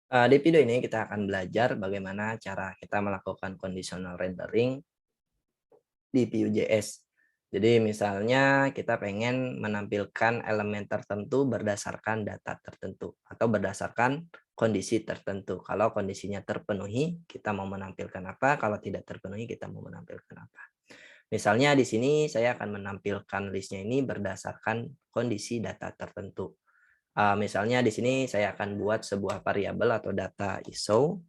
Di video ini kita akan belajar bagaimana cara kita melakukan conditional rendering di Vue.js. Jadi misalnya kita pengen menampilkan elemen tertentu berdasarkan data tertentu atau berdasarkan kondisi tertentu. Kalau kondisinya terpenuhi, kita mau menampilkan apa, kalau tidak terpenuhi kita mau menampilkan apa. Misalnya di sini saya akan menampilkan listnya ini berdasarkan kondisi data tertentu. Misalnya di sini saya akan buat sebuah variabel atau data ISO.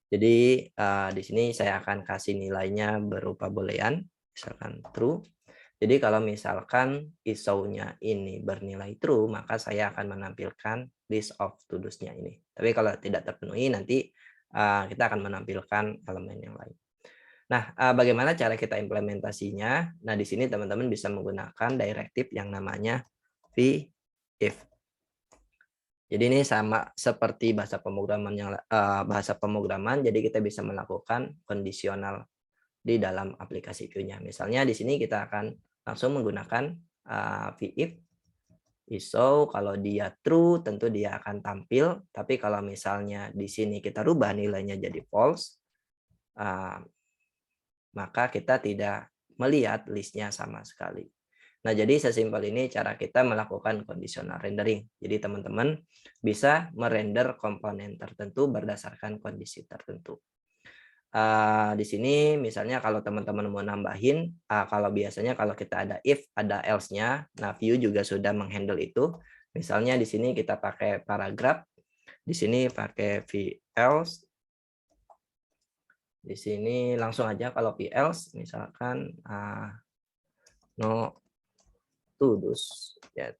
Jadi di sini saya akan kasih nilainya berupa boolean, misalkan true. Jadi kalau misalkan ISO-nya ini bernilai true, maka saya akan menampilkan list of to-dos-nya ini. Tapi kalau tidak terpenuhi, nanti kita akan menampilkan elemen yang lain. Nah, bagaimana cara kita implementasinya? Nah, di sini teman-teman bisa menggunakan direktif yang namanya v-if. Jadi ini sama seperti bahasa pemrograman bahasa pemrograman, jadi kita bisa melakukan kondisional di dalam aplikasi Vue-nya. Misalnya di sini kita akan langsung menggunakan v-if ISO, kalau dia true tentu dia akan tampil, tapi kalau misalnya di sini kita rubah nilainya jadi false, maka kita tidak melihat listnya sama sekali. Nah, jadi sesimpel ini cara kita melakukan conditional rendering. Jadi teman-teman bisa merender komponen tertentu berdasarkan kondisi tertentu. Di sini misalnya kalau teman-teman mau nambahin, kalau biasanya kalau kita ada if, ada else-nya, nah Vue juga sudah menghandle itu. Misalnya di sini kita pakai paragraph, di sini pakai v-else, di sini langsung aja kalau v-else, misalkan no to-dos. Ya.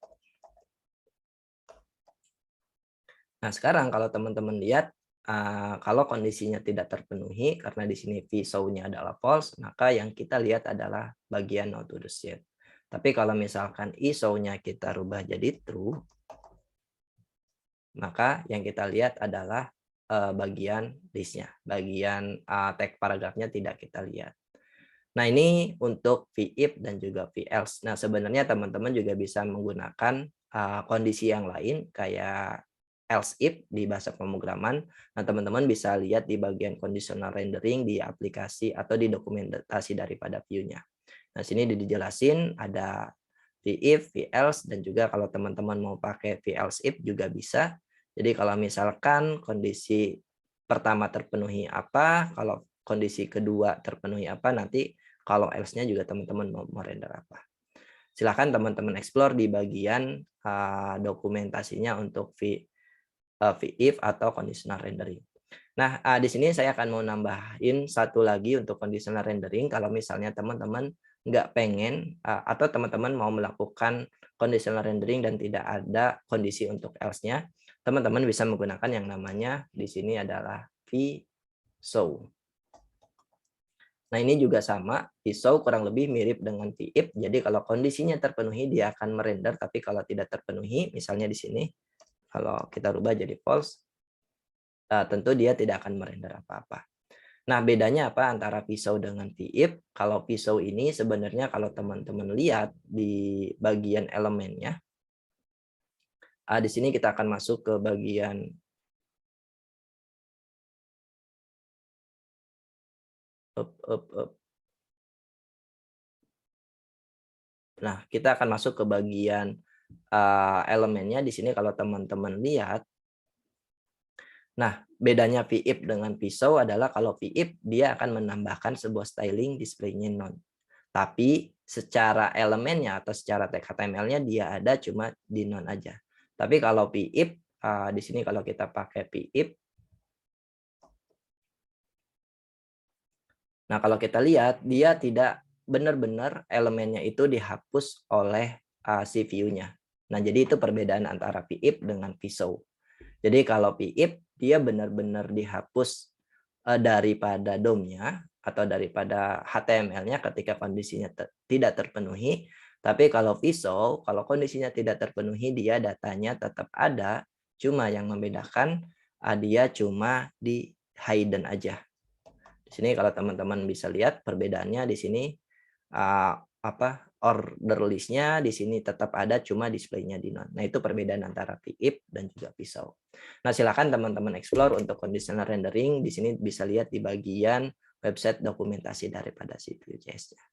Nah, sekarang kalau teman-teman lihat, kalau kondisinya tidak terpenuhi karena di sini v-show-nya adalah false, maka yang kita lihat adalah bagian not to the set. Tapi kalau misalkan i-show-nya kita rubah jadi true, maka yang kita lihat adalah bagian list-nya, bagian tag paragrafnya tidak kita lihat. Nah, ini untuk v-if dan juga v-else. Nah, sebenarnya teman-teman juga bisa menggunakan kondisi yang lain kayak else if di bahasa pemrograman. Nah, teman-teman bisa lihat di bagian conditional rendering di aplikasi atau di dokumentasi daripada Vue-nya. Nah, sini dijelasin ada v-if, v-else, dan juga kalau teman-teman mau pakai v-else if juga bisa. Jadi kalau misalkan kondisi pertama terpenuhi apa, kalau kondisi kedua terpenuhi apa, nanti kalau else-nya juga teman-teman mau merender apa. Silakan teman-teman explore di bagian dokumentasinya untuk v-if atau conditional rendering. Nah, di sini saya akan mau nambahin satu lagi untuk conditional rendering. Kalau misalnya teman-teman nggak pengen atau teman-teman mau melakukan conditional rendering dan tidak ada kondisi untuk else-nya, teman-teman bisa menggunakan yang namanya di sini adalah v-show. Nah, ini juga sama, v-show kurang lebih mirip dengan v-if. Jadi kalau kondisinya terpenuhi dia akan merender, tapi kalau tidak terpenuhi, misalnya di sini kalau kita rubah jadi false, tentu dia tidak akan merender apa-apa. Nah, bedanya apa antara v-show dengan v-if? Kalau v-show ini sebenarnya kalau teman-teman lihat di bagian elemennya, di sini kita akan masuk ke bagian Nah, kita akan masuk ke bagian elemennya di sini kalau teman-teman lihat. Nah, bedanya v-if dengan v-show adalah kalau v-if dia akan menambahkan sebuah styling display-nya none. Tapi secara elemennya atau secara tag HTML-nya dia ada cuma di none aja. Tapi kalau v-if di sini kalau kita pakai v-if, nah kalau kita lihat dia tidak benar-benar elemennya itu dihapus oleh si view-nya. Nah, jadi itu perbedaan antara v-if dengan v-show. Jadi kalau v-if dia benar-benar dihapus daripada DOM-nya atau daripada HTML-nya ketika kondisinya tidak terpenuhi. Tapi kalau v-show, kalau kondisinya tidak terpenuhi, dia datanya tetap ada. Cuma yang membedakan dia cuma di hidden aja. Di sini kalau teman-teman bisa lihat perbedaannya di sini order list-nya di sini tetap ada, cuma display-nya di none. Nah, itu perbedaan antara VIP dan juga Pisau. Nah, silakan teman-teman explore untuk conditional rendering. Di sini bisa lihat di bagian website dokumentasi daripada si Vue.js-nya.